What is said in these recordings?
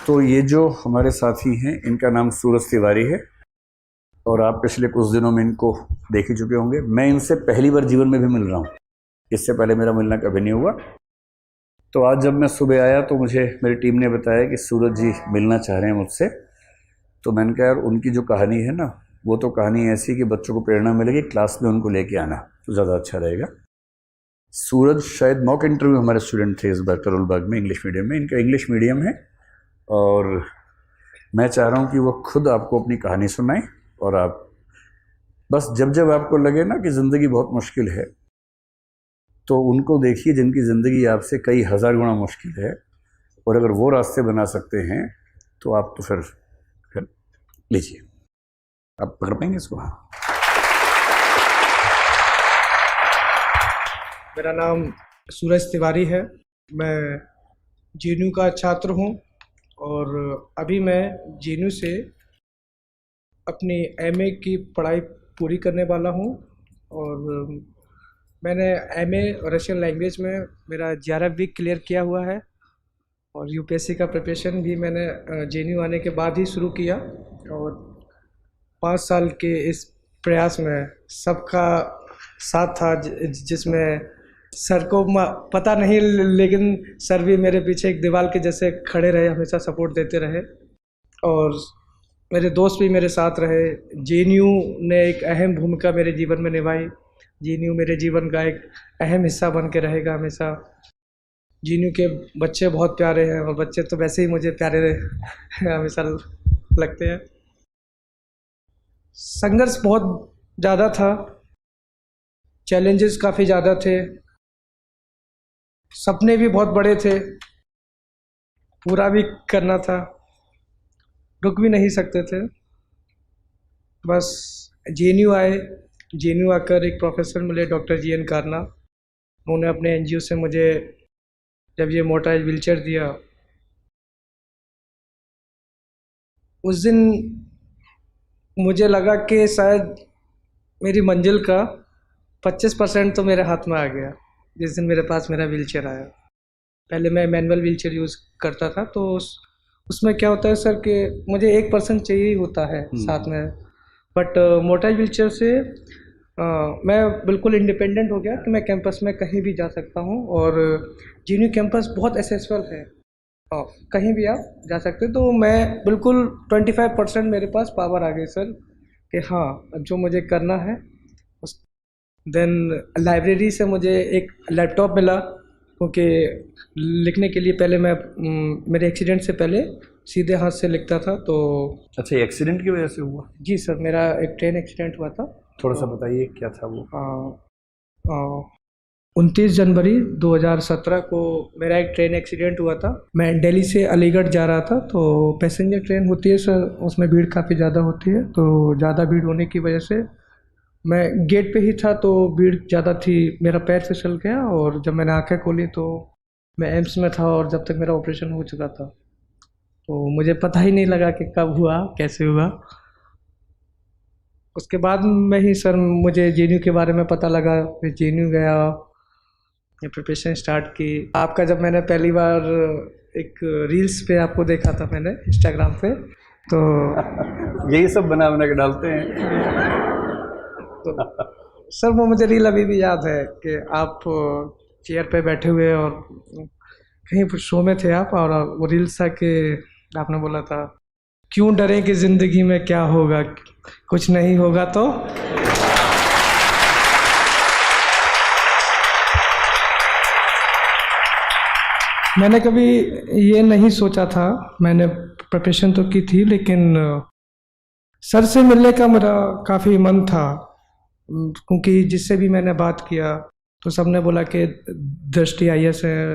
तो ये जो हमारे साथी हैं इनका नाम सूरज तिवारी है और आप पिछले कुछ दिनों में इनको देख ही चुके होंगे। मैं इनसे पहली बार जीवन में भी मिल रहा हूँ, इससे पहले मेरा मिलना कभी नहीं हुआ। तो आज जब मैं सुबह आया तो मुझे मेरी टीम ने बताया कि सूरज जी मिलना चाह रहे हैं मुझसे। तो मैंने कहा यार उनकी जो कहानी है ना, वो तो कहानी ऐसी कि बच्चों को प्रेरणा मिलेगी, क्लास में उनको लेके आना तो ज़्यादा अच्छा रहेगा। सूरज शायद मॉक इंटरव्यू हमारे स्टूडेंट थे इस बार करोल बाग में इंग्लिश मीडियम में। इनका इंग्लिश मीडियम है और मैं चाह रहा हूँ कि वो खुद आपको अपनी कहानी सुनाएं। और आप बस जब जब आपको लगे ना कि ज़िंदगी बहुत मुश्किल है तो उनको देखिए जिनकी ज़िंदगी आपसे कई हज़ार गुना मुश्किल है, और अगर वो रास्ते बना सकते हैं तो आप तो फिर लीजिए, आप पकड़ पाएंगे इसको। मेरा नाम सूरज तिवारी है, मैं जेएनयू का छात्र हूँ और अभी मैं जेएनयू से अपनी एमए की पढ़ाई पूरी करने वाला हूँ। और मैंने एमए रशियन लैंग्वेज में मेरा 11 वीक क्लियर किया हुआ है और यूपीएससी का प्रिपरेशन भी मैंने जेएनयू आने के बाद ही शुरू किया। और 5 साल के इस प्रयास में सबका साथ था, जिसमें सर को पता नहीं लेकिन सर भी मेरे पीछे एक दीवार के जैसे खड़े रहे, हमेशा सपोर्ट देते रहे और मेरे दोस्त भी मेरे साथ रहे। जेएनयू ने एक अहम भूमिका मेरे जीवन में निभाई। जेएनयू मेरे जीवन का एक अहम हिस्सा बन के रहेगा हमेशा। जेएनयू के बच्चे बहुत प्यारे हैं और बच्चे तो वैसे ही मुझे प्यारे हमेशा लगते हैं। संघर्ष बहुत ज़्यादा था, चैलेंजेस काफ़ी ज़्यादा थे, सपने भी बहुत बड़े थे, पूरा भी करना था, रुक भी नहीं सकते थे। बस जेएनयू आए, जेएनयू आकर एक प्रोफेसर मिले डॉक्टर जीएन कारना। उन्होंने अपने एनजीओ से मुझे जब ये मोटराइज व्हीलचेयर दिया, उस दिन मुझे लगा कि शायद मेरी मंजिल का 25% तो मेरे हाथ में आ गया जिस दिन मेरे पास मेरा व्हीलचेयर आया। पहले मैं मैनुअल व्हीलचेयर यूज़ करता था तो उसमें क्या होता है सर कि मुझे 1% चाहिए होता है साथ में, बट मोटराइज व्हीलचेयर से मैं बिल्कुल इंडिपेंडेंट हो गया कि मैं कैंपस में कहीं भी जा सकता हूँ। और जेएनयू कैंपस बहुत एक्सेसिबल है, कहीं भी आप जा सकते हैं। तो मैं बिल्कुल 25% मेरे पास पावर आ गई सर कि हाँ अब जो मुझे करना है। देन लाइब्रेरी से मुझे एक लैपटॉप मिला क्योंकि लिखने के लिए पहले मैं मेरे एक्सीडेंट से पहले सीधे हाथ से लिखता था। तो अच्छा, ये एक्सीडेंट की वजह से हुआ? जी सर, मेरा एक ट्रेन एक्सीडेंट हुआ था। थोड़ा सा बताइए क्या था वो? 29 जनवरी 2017 को मेरा एक ट्रेन एक्सीडेंट हुआ था। मैं दिल्ली से अलीगढ़ जा रहा था, तो पैसेंजर ट्रेन होती है सर, उसमें भीड़ काफ़ी ज़्यादा होती है। तो ज़्यादा भीड़ होने की वजह से मैं गेट पे ही था तो भीड़ ज़्यादा थी, मेरा पैर फिसल गया और जब मैंने आंखें खोली तो मैं एम्स में था और जब तक मेरा ऑपरेशन हो चुका था तो मुझे पता ही नहीं लगा कि कब हुआ कैसे हुआ। उसके बाद में ही सर मुझे जेएनयू के बारे में पता लगा, फिर जेएनयू गया, ये प्रिपरेशन स्टार्ट की। आपका जब मैंने पहली बार एक रील्स पे आपको देखा था मैंने इंस्टाग्राम पे, तो यही सब बना बना के डालते हैं। तो सर वो मुझे रील अभी भी याद है कि आप चेयर पे बैठे हुए और कहीं शो में थे आप, और वो रील्स था कि आपने बोला था क्यों डरें कि ज़िंदगी में क्या होगा, कुछ नहीं होगा। तो मैंने कभी ये नहीं सोचा था, मैंने प्रिपरेशन तो की थी लेकिन सर से मिलने का मेरा काफ़ी मन था क्योंकि जिससे भी मैंने बात किया तो सबने बोला कि दृष्टि आईएएस है,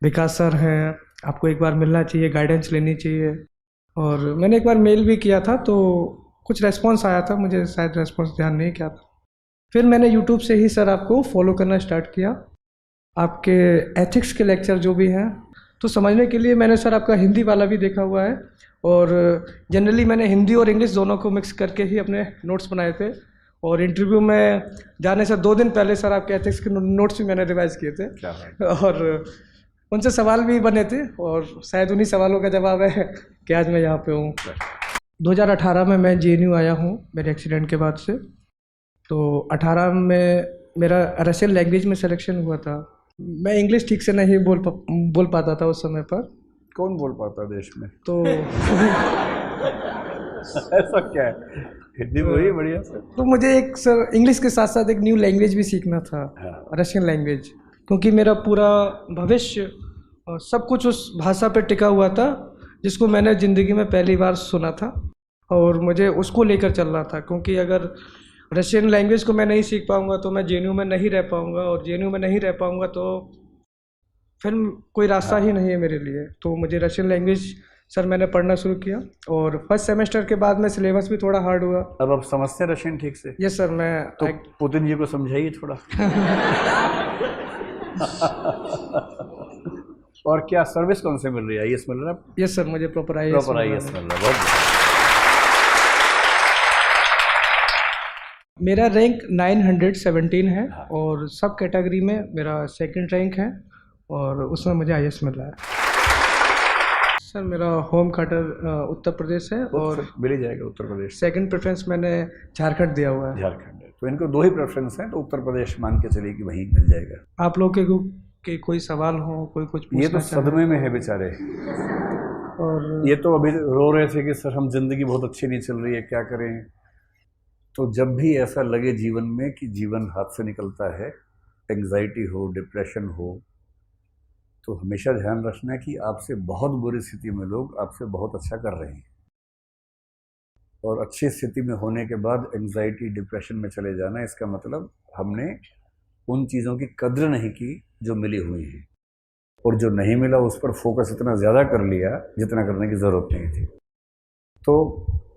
विकास सर हैं, आपको एक बार मिलना चाहिए, गाइडेंस लेनी चाहिए। और मैंने एक बार मेल भी किया था तो कुछ रेस्पॉन्स आया था, मुझे शायद रेस्पॉन्स ध्यान नहीं किया था। फिर मैंने यूट्यूब से ही सर आपको फॉलो करना स्टार्ट किया, आपके एथिक्स के लेक्चर जो भी हैं तो समझने के लिए मैंने सर आपका हिंदी वाला भी देखा हुआ है और जनरली मैंने हिंदी और इंग्लिश दोनों को मिक्स करके ही अपने नोट्स बनाए थे। और इंटरव्यू में जाने से 2 दिन पहले सर आपके एथिक्स के नोट्स भी मैंने रिवाइज किए थे। और उनसे सवाल भी बने थे और शायद उन्हीं सवालों का जवाब है कि आज मैं यहाँ पे हूँ। 2018 में मैं JNU आया हूँ मेरे एक्सीडेंट के बाद से। तो 18 में मेरा रशियन लैंग्वेज में सिलेक्शन हुआ था। मैं इंग्लिश ठीक से नहीं बोल पाता था उस समय पर। कौन बोल पाता देश में? तो ऐसा क्या है, हिंदी बोलिए बढ़िया से। तो मुझे एक सर इंग्लिश के साथ साथ एक न्यू लैंग्वेज भी सीखना था, रशियन लैंग्वेज, क्योंकि मेरा पूरा भविष्य सब कुछ उस भाषा पर टिका हुआ था जिसको मैंने ज़िंदगी में पहली बार सुना था और मुझे उसको लेकर चलना था। क्योंकि अगर रशियन लैंग्वेज को मैं नहीं सीख पाऊँगा तो मैं JNU में नहीं रह पाऊँगा, और JNU में नहीं रह पाऊँगा तो फिर कोई रास्ता ही नहीं है मेरे लिए। तो मुझे रशियन लैंग्वेज सर मैंने पढ़ना शुरू किया और फर्स्ट सेमेस्टर के बाद में सिलेबस भी थोड़ा हार्ड हुआ। अब आप समझते हैं रशियन ठीक से? Yes sir. मैं तो पुतिन जी को समझाइए थोड़ा। और क्या सर्विस कौन से मिल रही है? IAS मिल रहा है? यस सर, मुझे प्रॉपर IAS मिल रहा है। बहुत मेरा रैंक 917 है और सब कैटेगरी में मेरा सेकंड रैंक है और उसमें मुझे IAS मिल रहा है। सर मेरा होम क्वार्टर उत्तर प्रदेश है और मिल ही जाएगा उत्तर प्रदेश। सेकंड प्रेफरेंस मैंने झारखंड दिया हुआ है। झारखंड है तो इनको 2 ही प्रेफरेंस हैं, तो उत्तर प्रदेश मान के चलिए कि वहीं मिल जाएगा। आप लोग के कोई सवाल हो, कोई कुछ पूछना? ये तो सदमे में है बेचारे, और ये तो अभी रो रहे थे कि सर हम जिंदगी बहुत अच्छी नहीं चल रही है, क्या करें। तो जब भी ऐसा लगे जीवन में कि जीवन हाथ से निकलता है, एंग्जाइटी हो, डिप्रेशन हो, तो हमेशा ध्यान रखना है कि आपसे बहुत बुरी स्थिति में लोग आपसे बहुत अच्छा कर रहे हैं, और अच्छी स्थिति में होने के बाद एंग्जाइटी डिप्रेशन में चले जाना, इसका मतलब हमने उन चीज़ों की कद्र नहीं की जो मिली हुई हैं, और जो नहीं मिला उस पर फोकस इतना ज़्यादा कर लिया जितना करने की ज़रूरत नहीं थी। तो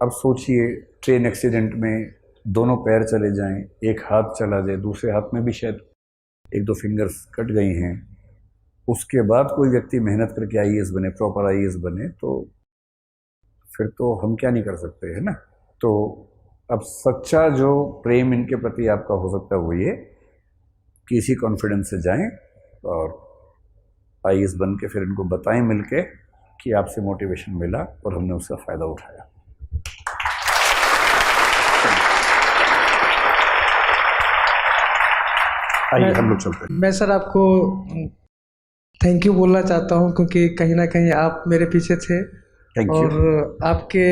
अब सोचिए ट्रेन एक्सीडेंट में दोनों पैर चले जाएं, एक हाथ चला जाए, दूसरे हाथ में भी शायद 1-2 फिंगर्स कट गई हैं, उसके बाद कोई व्यक्ति मेहनत करके IAS बने, प्रॉपर IAS बने, तो फिर तो हम क्या नहीं कर सकते, है ना। तो अब सच्चा जो प्रेम इनके प्रति आपका हो सकता है वो ये कि इसी कॉन्फिडेंस से जाएं और IAS बन के फिर इनको बताएं मिलके कि आपसे मोटिवेशन मिला और हमने उसका फ़ायदा उठाया। आइए हम लोग चलते हैं। मैं सर आपको थैंक यू बोलना चाहता हूं, क्योंकि कहीं ना कहीं आप मेरे पीछे थे और आपके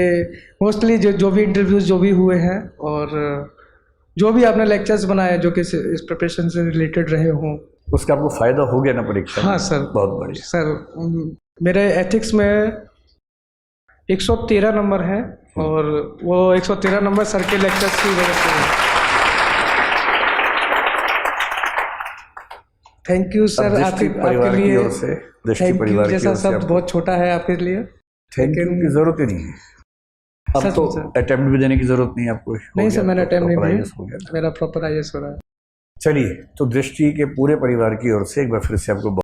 मोस्टली जो भी इंटरव्यूज जो भी हुए हैं और जो भी आपने लेक्चर्स बनाए जो कि इस प्रिपरेशन से रिलेटेड रहे हों, उसका आपको फ़ायदा हो गया ना परीक्षा? हाँ सर, बहुत बढ़िया सर। मेरे एथिक्स में 113 नंबर है और वो 113 नंबर सर के लेक्चर्स की वजह से। थैंक यू सर, आपके लिए थैंक यू। जैसा सब बहुत छोटा है आपके लिए, थैंक यू की जरूरत ही नहीं है। अब तो अटेम्प्ट भी देने की जरूरत नहीं है आपको। नहीं सर, मैंने अटेम्प्ट नहीं दिया, मेरा प्रॉपर IAS हो रहा है। चलिए, तो दृष्टि के पूरे परिवार की ओर से एक बार फिर से आपको